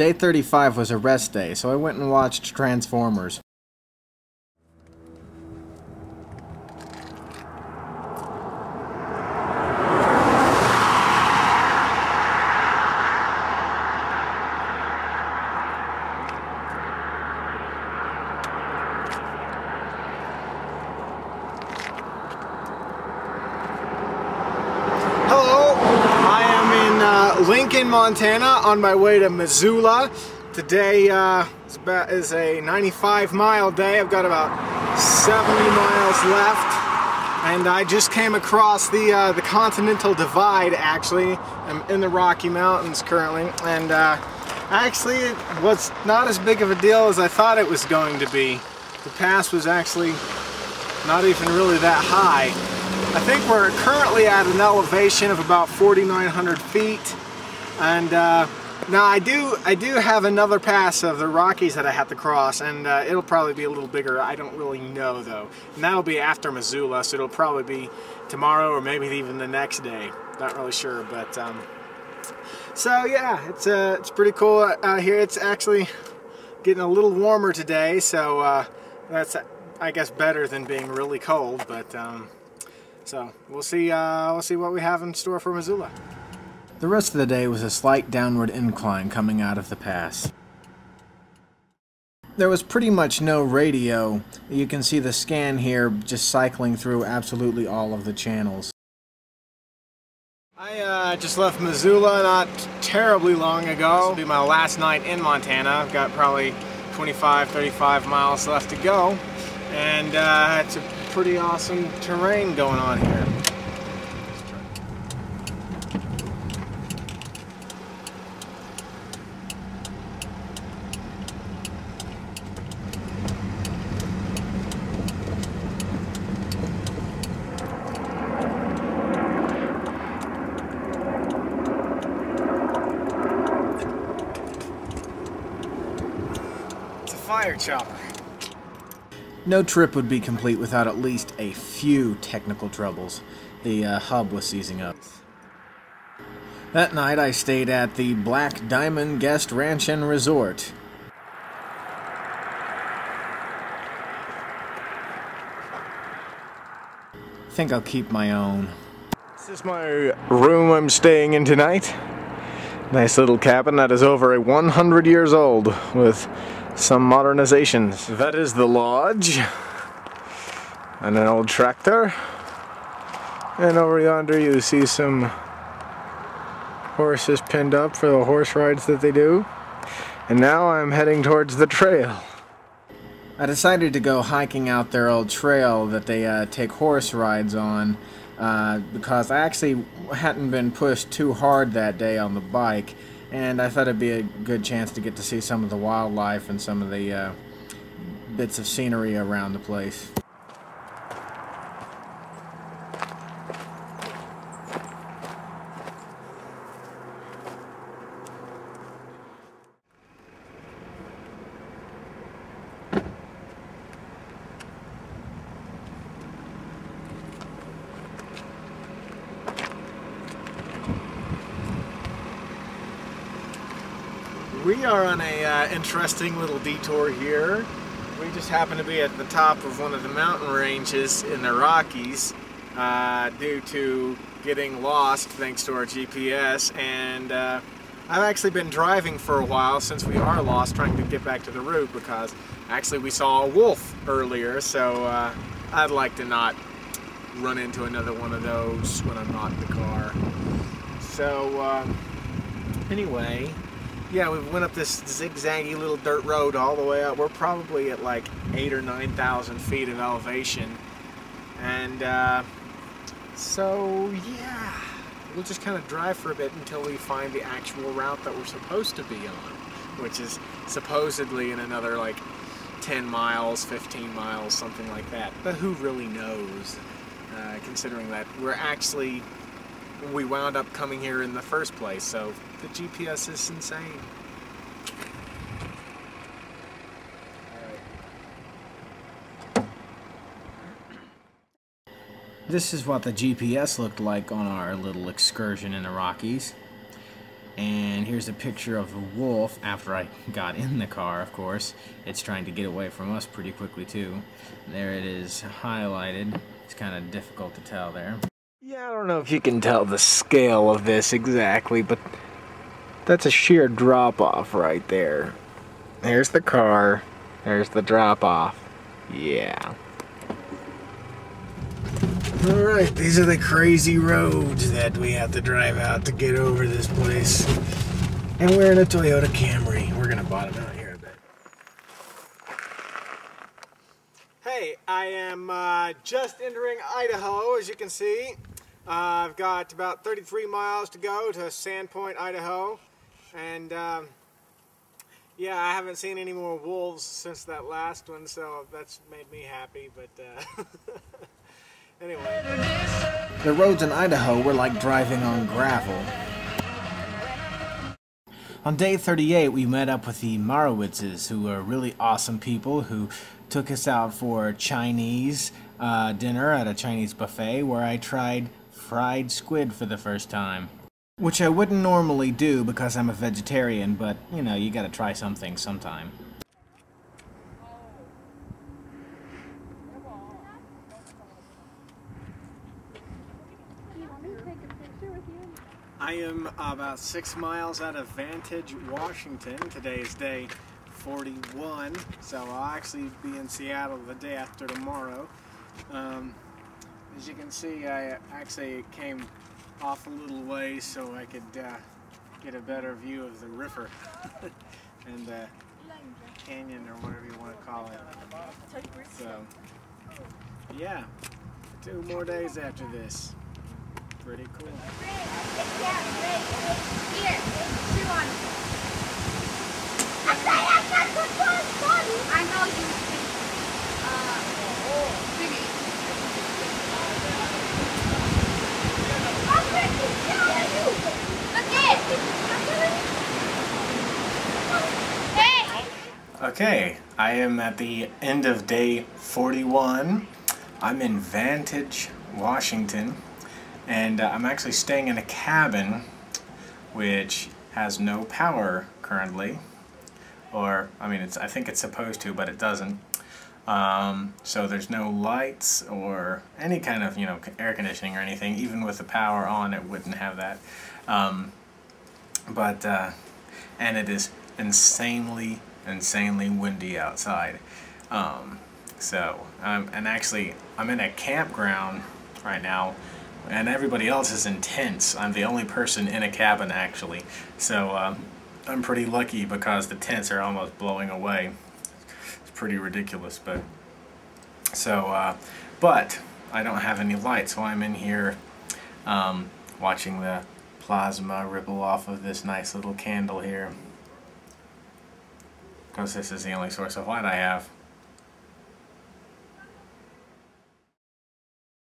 Day 35 was a rest day, so I went and watched Transformers. Lincoln, Montana, on my way to Missoula. Today is a 95-mile day. I've got about 70 miles left, and I just came across the Continental Divide. Actually, I'm in the Rocky Mountains currently, and actually it was not as big of a deal as I thought it was going to be. The pass was actually not even really that high. I think we're currently at an elevation of about 4,900 feet. And now I do have another pass of the Rockies that I have to cross, and it'll probably be a little bigger. I don't really know though. And that'll be after Missoula, so it'll probably be tomorrow or maybe even the next day. Not really sure, but so yeah, it's pretty cool out here. It's actually getting a little warmer today, so that's I guess better than being really cold. But so we'll see what we have in store for Missoula. The rest of the day was a slight downward incline coming out of the pass. There was pretty much no radio. You can see the scan here just cycling through absolutely all of the channels. I just left Missoula not terribly long ago. This will be my last night in Montana. I've got probably 25-35 miles left to go, and it's a pretty awesome terrain going on here. Fire chopper. No trip would be complete without at least a few technical troubles. The hub was seizing up. That night I stayed at the Black Diamond Guest Ranch and Resort. I think I'll keep my own. This is my room I'm staying in tonight. Nice little cabin that is over 100 years old with some modernizations. That is the lodge, and an old tractor, and over yonder you see some horses pinned up for the horse rides that they do. And now I'm heading towards the trail. I decided to go hiking out their old trail that they take horse rides on because I actually hadn't been pushed too hard that day on the bike, and I thought it'd be a good chance to get to see some of the wildlife and some of the bits of scenery around the place. We are on a interesting little detour here. We just happen to be at the top of one of the mountain ranges in the Rockies due to getting lost thanks to our GPS, and I've actually been driving for a while since we are lost, trying to get back to the route, because actually we saw a wolf earlier, so I'd like to not run into another one of those when I'm not in the car. So anyway, yeah, we went up this zigzaggy little dirt road all the way up. We're probably at like 8,000 or 9,000 feet of elevation. And so, yeah, we'll just kind of drive for a bit until we find the actual route that we're supposed to be on, which is supposedly in another like 10 miles, 15 miles, something like that. But who really knows, considering that we wound up coming here in the first place, so the GPS is insane. This is what the GPS looked like on our little excursion in the Rockies. And here's a picture of the wolf after I got in the car, of course. It's trying to get away from us pretty quickly too. There it is highlighted. It's kind of difficult to tell there. Yeah, I don't know if you can tell the scale of this exactly, but that's a sheer drop-off right there. There's the car. There's the drop-off. Yeah. Alright, these are the crazy roads that we have to drive out to get over this place. And we're in a Toyota Camry. We're gonna bottom out here a bit. Hey, I am just entering Idaho, as you can see. I've got about 33 miles to go to Sandpoint, Idaho. And yeah, I haven't seen any more wolves since that last one, so that's made me happy, but anyway. The roads in Idaho were like driving on gravel. On day 38, we met up with the Marowitzes, who are really awesome people who took us out for Chinese dinner at a Chinese buffet where I tried fried squid for the first time. Which I wouldn't normally do because I'm a vegetarian, but, you know, you gotta try something sometime. I am about 6 miles out of Vantage, Washington. Today is day 41, so I'll actually be in Seattle the day after tomorrow. As you can see, I actually came off a little way so I could get a better view of the river and the canyon, or whatever you want to call it. So, yeah, 2 more days after this. Pretty cool. Here, chew on it. I know you think, Okay, I am at the end of day 41. I'm in Vantage, Washington, and I'm actually staying in a cabin which has no power currently. Or, I mean, I think it's supposed to, but it doesn't. So there's no lights or any kind of, you know, air conditioning or anything. Even with the power on, it wouldn't have that. And it is insanely windy outside. And actually, I'm in a campground right now, and everybody else is in tents. I'm the only person in a cabin, actually. So I'm pretty lucky because the tents are almost blowing away. It's pretty ridiculous, but I don't have any lights, so I'm in here watching the plasma ripple off of this nice little candle here, because this is the only source of light I have.